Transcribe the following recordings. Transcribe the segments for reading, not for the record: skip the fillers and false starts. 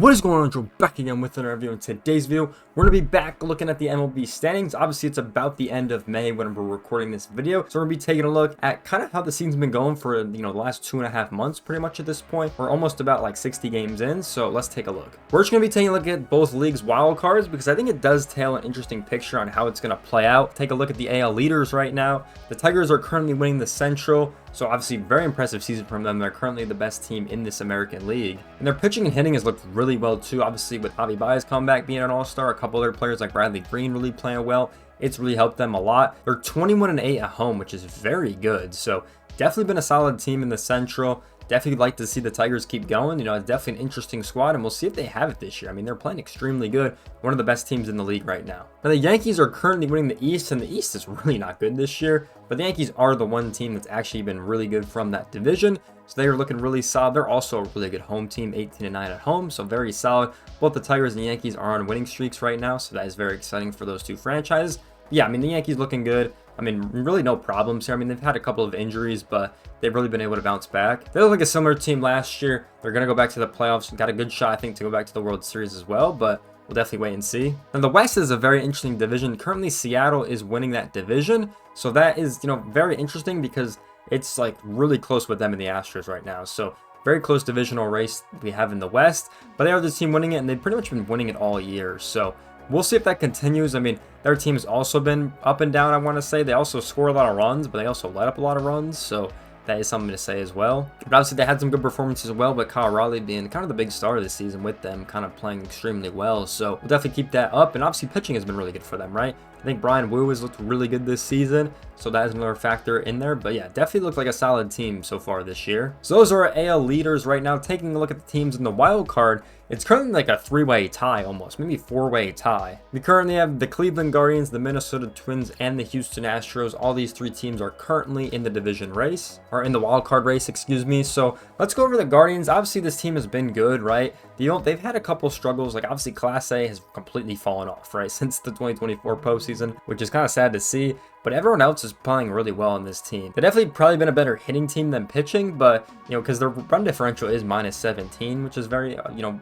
What is going on, Joe? Back again with another video. In today's video, we're going to be back looking at the MLB standings. Obviously, it's about the end of May when we're recording this video. So we're going to be taking a look at kind of how the season's been going for, the last 2.5 months, pretty much at this point. We're almost about like 60 games in, so let's take a look. We're just going to be taking a look at both leagues' wild cards because I think it does tell an interesting picture on how it's going to play out. Take a look at the AL leaders right now. The Tigers are currently winning the Central. So obviously, very impressive season from them. They're currently the best team in this American League. And their pitching and hitting has looked really well too. Obviously, with Javi Baez's comeback being an all-star, a couple other players like Bradley Green really playing well. It's really helped them a lot. They're 21-8 at home, which is very good. So definitely been a solid team in the Central. Definitely like to see the Tigers keep going. It's definitely an interesting squad, and we'll see if they have it this year. I mean, they're playing extremely good. One of the best teams in the league right now. Now, the Yankees are currently winning the East, and the East is really not good this year. But the Yankees are the one team that's actually been really good from that division. So they are looking really solid. They're also a really good home team, 18-9 at home, so very solid. Both the Tigers and the Yankees are on winning streaks right now, so that is very exciting for those two franchises. Yeah, I mean, the Yankees looking good. I mean, really no problems here. I mean, they've had a couple of injuries, but they've really been able to bounce back. They look like a similar team last year. They're going to go back to the playoffs. Got a good shot, I think, to go back to the World Series as well, but we'll definitely wait and see. And the West is a very interesting division. Currently, Seattle is winning that division, so that is, very interesting because it's like really close with them and the Astros right now. So very close divisional race we have in the West, but they are the team winning it, and they've pretty much been winning it all year. So we'll see if that continues. I mean, their team's also been up and down, I want to say. They also score a lot of runs, but they also let up a lot of runs. So that is something to say as well. But obviously, they had some good performances as well, but Kyle Raleigh being kind of the big star of this season with them, kind of playing extremely well. So we'll definitely keep that up. And obviously, pitching has been really good for them, right? I think Brian Wu has looked really good this season, so that is another factor in there. But yeah, definitely looked like a solid team so far this year. So those are our AL leaders right now. Taking a look at the teams in the wild card, it's currently like a three-way tie almost, maybe four-way tie. We currently have the Cleveland Guardians, the Minnesota Twins, and the Houston Astros. All these three teams are currently in the division race, or in the wild card race, excuse me. So let's go over the Guardians. Obviously, this team has been good, right? They've had a couple struggles. Like obviously, Class A has completely fallen off, right, since the 2024 postseason, which is kind of sad to see. But everyone else is playing really well on this team. They've definitely probably been a better hitting team than pitching, but, because their run differential is -17, which is very,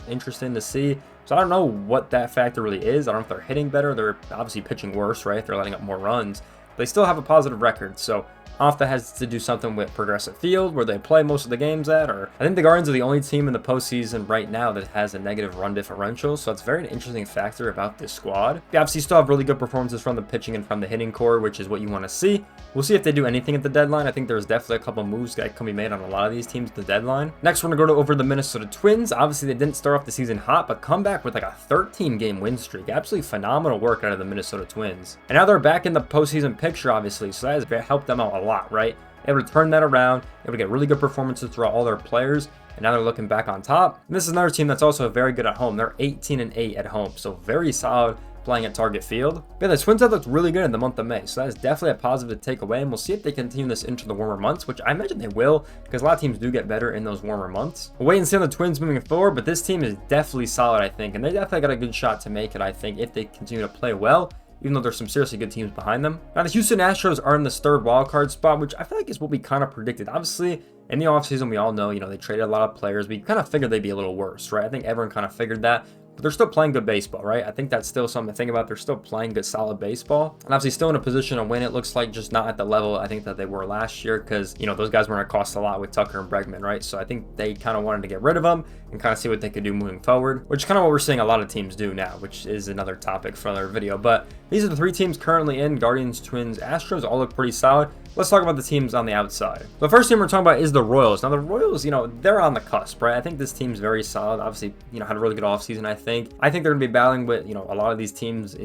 interesting to see. So I don't know what that factor really is. I don't know if they're hitting better. They're obviously pitching worse, right? They're letting up more runs. They still have a positive record, so I don't know if that has to do something with Progressive Field, where they play most of the games at, or I think the Guardians are the only team in the postseason right now that has a negative run differential, so it's very interesting factor about this squad. They obviously still have really good performances from the pitching and from the hitting core, which is what you want to see. We'll see if they do anything at the deadline. I think there's definitely a couple moves that can be made on a lot of these teams at the deadline. Next, we're going to go over the Minnesota Twins. Obviously, they didn't start off the season hot, but come back with like a 13-game win streak. Absolutely phenomenal work out of the Minnesota Twins. And now they're back in the postseason picture, obviously, so that has helped them out a lot, right? Able to turn that around, able to get really good performances throughout all their players, and now they're looking back on top. And this is another team that's also very good at home. They're 18-8 at home, so very solid playing at Target Field. But yeah, the Twins have looked really good in the month of May, so that is definitely a positive to take away, and we'll see if they continue this into the warmer months, which I imagine they will, because a lot of teams do get better in those warmer months. We'll wait and see on the Twins moving forward, but this team is definitely solid, I think, and they definitely got a good shot to make it, I think, if they continue to play well, even though there's some seriously good teams behind them. Now, the Houston Astros are in this third wildcard spot, which I feel like is what we kind of predicted. Obviously, in the offseason, we all know, they traded a lot of players. We kind of figured they'd be a little worse, right? I think everyone kind of figured that. But they're still playing good baseball, right? I think that's still something to think about. They're still playing good, solid baseball. And obviously still in a position to win, it looks like, just not at the level I think that they were last year because, those guys were going to cost a lot with Tucker and Bregman, right? So I think they kind of wanted to get rid of them and kind of see what they could do moving forward, which is kind of what we're seeing a lot of teams do now, which is another topic for another video. But these are the three teams currently in. Guardians, Twins, Astros all look pretty solid. Let's talk about the teams on the outside. The first team we're talking about is the Royals. Now, the Royals, they're on the cusp, right? I think this team's very solid. Obviously, had a really good offseason, I think. I think they're going to be battling with, a lot of these teams,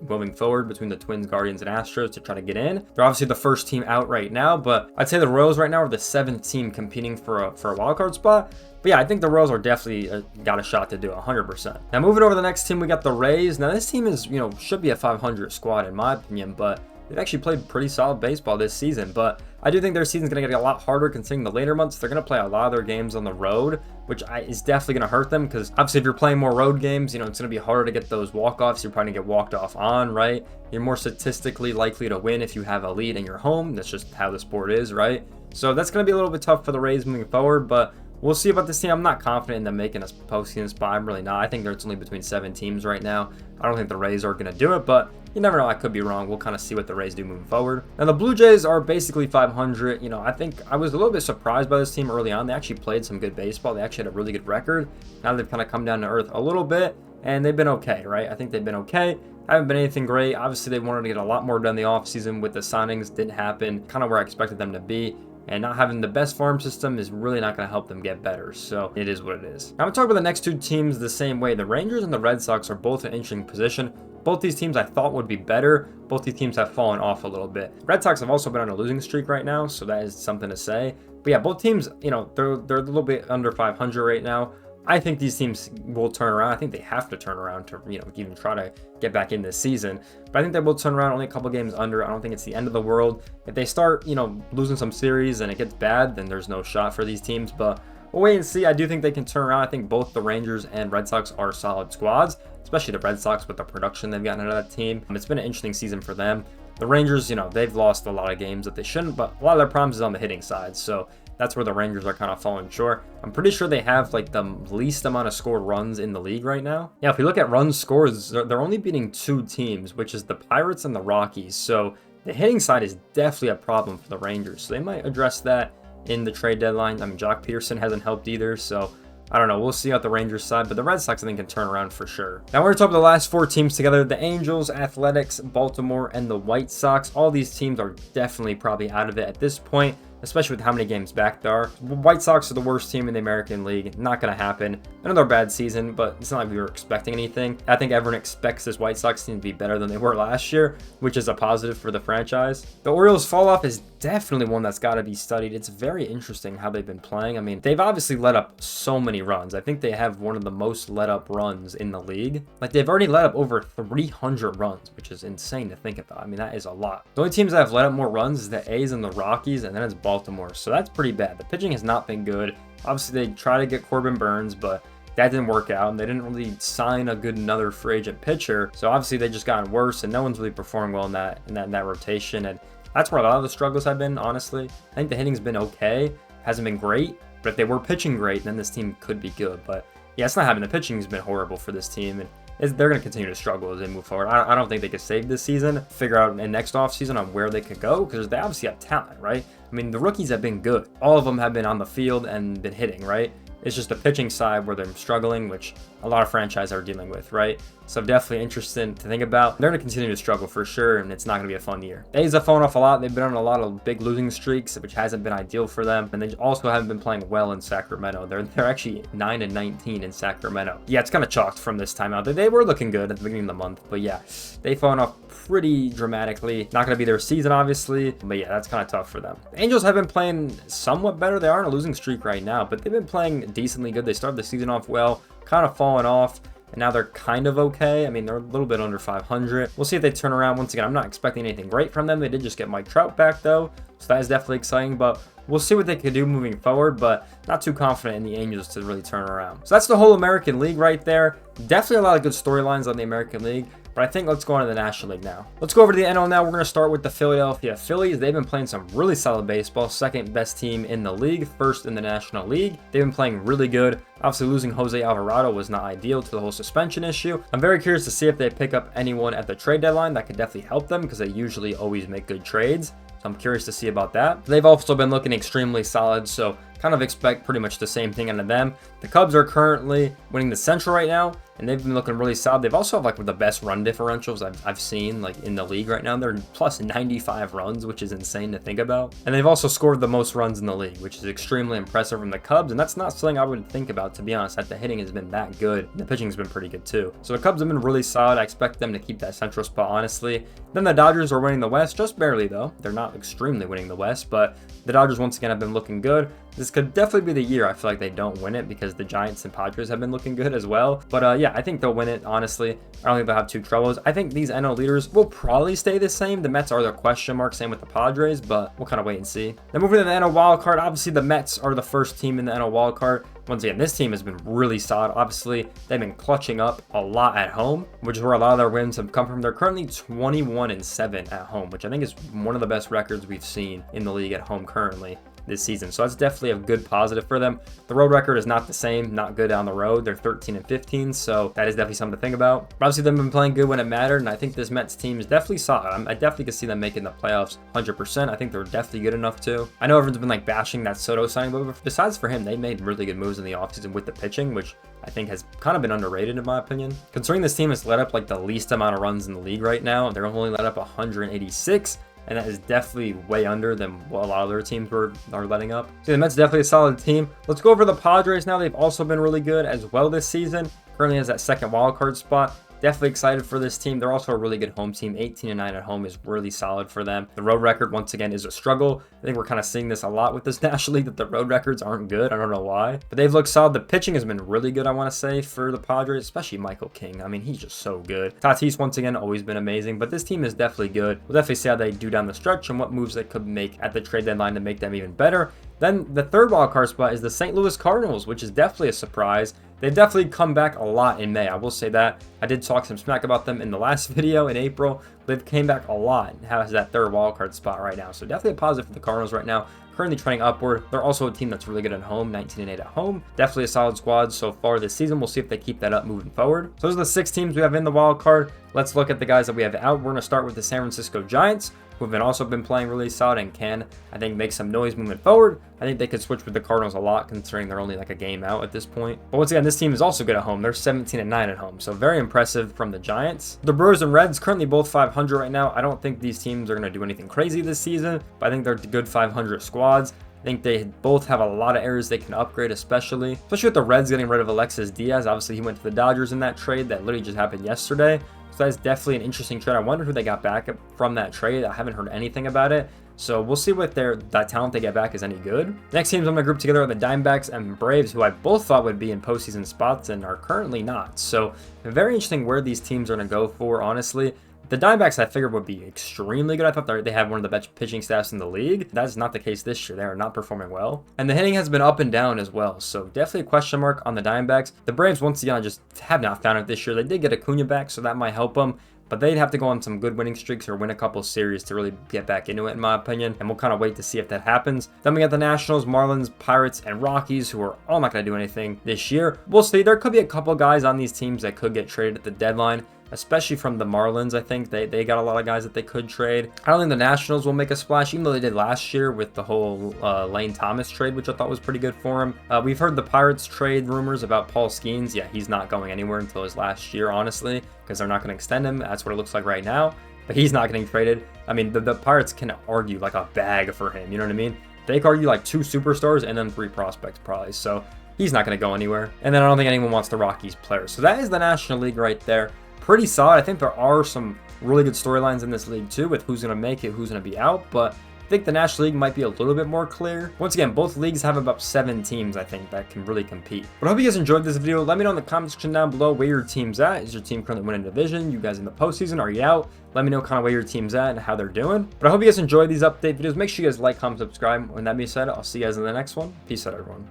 moving forward between the Twins, Guardians, and Astros to try to get in. They're obviously the first team out right now, but I'd say the Royals right now are the 7th team competing for a wildcard spot. But yeah, I think the Royals are definitely got a shot to do 100%. Now, moving over to the next team, we got the Rays. Now, this team is, should be a 500 squad in my opinion, but they've actually played pretty solid baseball this season. But I do think their season's going to get a lot harder considering the later months. They're going to play a lot of their games on the road, which is definitely going to hurt them because obviously if you're playing more road games, it's going to be harder to get those walk-offs. You're probably going to get walked off on, right? You're more statistically likely to win if you have a lead in your home. That's just how the sport is, right? So that's going to be a little bit tough for the Rays moving forward, but we'll see about this team. I'm not confident in them making a postseason spot. I'm really not. I think it's only between 7 teams right now. I don't think the Rays are going to do it, but you never know. I could be wrong. We'll kind of see what the Rays do moving forward. Now, the Blue Jays are basically 500. You know, I think I was a little bit surprised by this team early on. They actually played some good baseball. They actually had a really good record. Now they've kind of come down to earth a little bit, and they've been okay, right? I think they've been okay. Haven't been anything great. Obviously, they wanted to get a lot more done in the offseason with the signings. Didn't happen. Kind of where I expected them to be. And not having the best farm system is really not going to help them get better. So it is what it is. Now, I'm going to talk about the next 2 teams the same way. The Rangers and the Red Sox are both in an interesting position. Both these teams I thought would be better. Both these teams have fallen off a little bit. Red Sox have also been on a losing streak right now, so that is something to say. But yeah, both teams, you know, they're a little bit under 500 right now. I think these teams will turn around. I think they have to turn around to, you know, even try to get back in this season. But I think they will turn around, only a couple games under. I don't think it's the end of the world. If they start, you know, losing some series and it gets bad, then there's no shot for these teams. But we'll wait and see. I do think they can turn around. I think both the Rangers and Red Sox are solid squads, especially the Red Sox with the production they've gotten out of that team. It's been an interesting season for them. The Rangers, you know, they've lost a lot of games that they shouldn't, but a lot of their problems is on the hitting side. So that's where the Rangers are kind of falling short. I'm pretty sure they have like the least amount of scored runs in the league right now. Yeah, if you look at runs scored, they're only beating 2 teams, which is the Pirates and the Rockies. So the hitting side is definitely a problem for the Rangers. So they might address that in the trade deadline. I mean, Jock Peterson hasn't helped either. So I don't know. We'll see out the Rangers side, but the Red Sox, I think, can turn around for sure. Now, we're going to talk about the last 4 teams together. The Angels, Athletics, Baltimore, and the White Sox. All these teams are definitely probably out of it at this point, especially with how many games back there are. The White Sox are the worst team in the American League. Not going to happen. Another bad season, but it's not like we were expecting anything. I think everyone expects this White Sox team to be better than they were last year, which is a positive for the franchise. The Orioles' fall off is definitely one that's got to be studied. It's very interesting how they've been playing. I mean, they've obviously let up so many runs. I think they have one of the most let up runs in the league. Like, they've already let up over 300 runs, which is insane to think about. I mean, that is a lot. The only teams that have let up more runs is the A's and the Rockies, and then it's Baltimore. So that's pretty bad. The pitching has not been good. Obviously, they tried to get Corbin Burns, but that didn't work out, and they didn't really sign a good another free agent pitcher. So obviously, they just gotten worse, and no one's really performing well in that rotation. And that's where a lot of the struggles have been, honestly. I think the hitting's been okay. Hasn't been great, but if they were pitching great, then this team could be good. But yeah, it's not happening. The pitching's been horrible for this team, and they're going to continue to struggle as they move forward. I don't think they could save this season, figure out in next offseason on where they could go, because they obviously have talent, right? I mean, the rookies have been good. All of them have been on the field and been hitting, right? It's just the pitching side where they're struggling, which a lot of franchises are dealing with, right? So definitely interesting to think about. They're going to continue to struggle for sure, and it's not going to be a fun year. The A's have fallen off a lot. They've been on a lot of big losing streaks, which hasn't been ideal for them. And they also haven't been playing well in Sacramento. They're actually 9-19 in Sacramento. Yeah, it's kind of chalked from this time out. They were looking good at the beginning of the month, but yeah, they've fallen off pretty dramatically. Not going to be their season, obviously, but yeah, that's kind of tough for them. The Angels have been playing somewhat better. They are on a losing streak right now, but they've been playing decently good. They started the season off well, kind of falling off, and now they're kind of okay. I mean, they're a little bit under 500. We'll see if they turn around. Once again, I'm not expecting anything great from them. They did just get Mike Trout back, though, so that is definitely exciting, but we'll see what they could do moving forward, but not too confident in the Angels to really turn around. So that's the whole American League right there. Definitely a lot of good storylines on the American League. But I think let's go on to the National League now. Let's go over to the NL now. We're going to start with the Philadelphia Phillies. They've been playing some really solid baseball. Second best team in the league. First in the National League. They've been playing really good. Obviously, losing Jose Alvarado was not ideal to the whole suspension issue. I'm very curious to see if they pick up anyone at the trade deadline that could definitely help them, because they usually always make good trades. So I'm curious to see about that. They've also been looking extremely solid, so kind of expect pretty much the same thing out of them. The Cubs are currently winning the Central right now, and they've been looking really solid. They've also have like the best run differentials I've seen like in the league right now. They're plus 95 runs, which is insane to think about. And they've also scored the most runs in the league, which is extremely impressive from the Cubs. And that's not something I would think about, to be honest, that the hitting has been that good. The pitching has been pretty good too. So the Cubs have been really solid. I expect them to keep that Central spot, honestly. Then the Dodgers are winning the West, just barely though. They're not extremely winning the West, but the Dodgers once again have been looking good. This could definitely be the year I feel like they don't win it, because the Giants and Padres have been looking good as well. But yeah, I think they'll win it, honestly. I don't think they'll have two troubles. I think these NL leaders will probably stay the same. The Mets are the question mark, same with the Padres, but we'll kind of wait and see. Then moving to the NL wildcard, obviously the Mets are the first team in the NL wildcard. Once again, this team has been really solid. Obviously, they've been clutching up a lot at home, which is where a lot of their wins have come from. They're currently 21-7 at home, which I think is one of the best records we've seen in the league at home currently. this season. So that's definitely a good positive for them. The road record is not the same, not good on the road. They're 13 and 15, so that is definitely something to think about. Obviously, they've been playing good when it mattered, and I think this Mets team is definitely solid. I definitely could see them making the playoffs 100%. I think they're definitely good enough to. I know everyone's been like bashing that Soto signing, but besides for him, they made really good moves in the offseason with the pitching, which I think has kind of been underrated in my opinion. Considering this team has let up like the least amount of runs in the league right now, they're only let up 186. And that is definitely way under than what a lot of their teams are letting up. So the Mets definitely a solid team. Let's go over the Padres now. They've also been really good as well this season. Currently has that second wild card spot. Definitely excited for this team. They're also a really good home team. 18-9 at home is really solid for them. The road record, once again, is a struggle. I think we're kind of seeing this a lot with this National League, that the road records aren't good. I don't know why, but they've looked solid. The pitching has been really good, I want to say, for the Padres, especially Michael King. I mean, he's just so good. Tatis, once again, always been amazing, but this team is definitely good. We'll definitely see how they do down the stretch and what moves they could make at the trade deadline to make them even better. Then the third wild card spot is the St. Louis Cardinals, which is definitely a surprise. They've definitely come back a lot in May. I will say that. I did talk some smack about them in the last video in April. They've came back a lot and has that third wild card spot right now. So definitely a positive for the Cardinals right now. Currently trending upward. They're also a team that's really good at home, 19-8 at home. Definitely a solid squad so far this season. We'll see if they keep that up moving forward. So those are the 6 teams we have in the wild card. Let's look at the guys that we have out. We're going to start with the San Francisco Giants, who have also been playing really solid and can, I think, make some noise moving forward. I think they could switch with the Cardinals a lot, considering they're only like a game out at this point. But once again, this team is also good at home. They're 17-9 at home, so very impressive from the Giants. The Brewers and Reds, currently both 500 right now. I don't think these teams are going to do anything crazy this season, but I think they're good 500 squads. I think they both have a lot of areas they can upgrade, especially with the Reds getting rid of Alexis Diaz. Obviously, he went to the Dodgers in that trade that literally just happened yesterday. So that's definitely an interesting trade. I wonder who they got back from that trade. I haven't heard anything about it. So we'll see what that talent they get back is any good. Next teams I'm going to group together are the Diamondbacks and Braves, who I both thought would be in postseason spots and are currently not. So very interesting where these teams are going to go for, honestly. The Diamondbacks, I figured, would be extremely good. I thought they had one of the best pitching staffs in the league. That's not the case this year. They are not performing well. And the hitting has been up and down as well. So definitely a question mark on the Diamondbacks. The Braves, once again, I just have not found it this year. They did get Acuna back, so that might help them. But they'd have to go on some good winning streaks or win a couple series to really get back into it, in my opinion. And we'll kind of wait to see if that happens. Then we got the Nationals, Marlins, Pirates, and Rockies, who are all not going to do anything this year. We'll see. There could be a couple guys on these teams that could get traded at the deadline, especially from the Marlins. I think they got a lot of guys that they could trade. I don't think the Nationals will make a splash, even though they did last year with the whole Lane Thomas trade, which I thought was pretty good for him. We've heard the Pirates trade rumors about Paul Skeens. Yeah, he's not going anywhere until his last year, honestly, because they're not going to extend him. That's what it looks like right now. But he's not getting traded. I mean, the Pirates can argue like a bag for him. You know what I mean? They could argue like 2 superstars and then 3 prospects probably. So he's not going to go anywhere. And then I don't think anyone wants the Rockies players. So that is the National League right there. Pretty solid. I think there are some really good storylines in this league too, with who's going to make it, who's going to be out, but I think the National League might be a little bit more clear. Once again, both leagues have about 7 teams, I think, that can really compete. But I hope you guys enjoyed this video. Let me know in the comment section down below where your team's at. Is your team currently winning division? You guys in the postseason? Are you out? Let me know kind of where your team's at and how they're doing. But I hope you guys enjoyed these update videos. Make sure you guys like, comment, subscribe. When that being said, I'll see you guys in the next one. Peace out, everyone.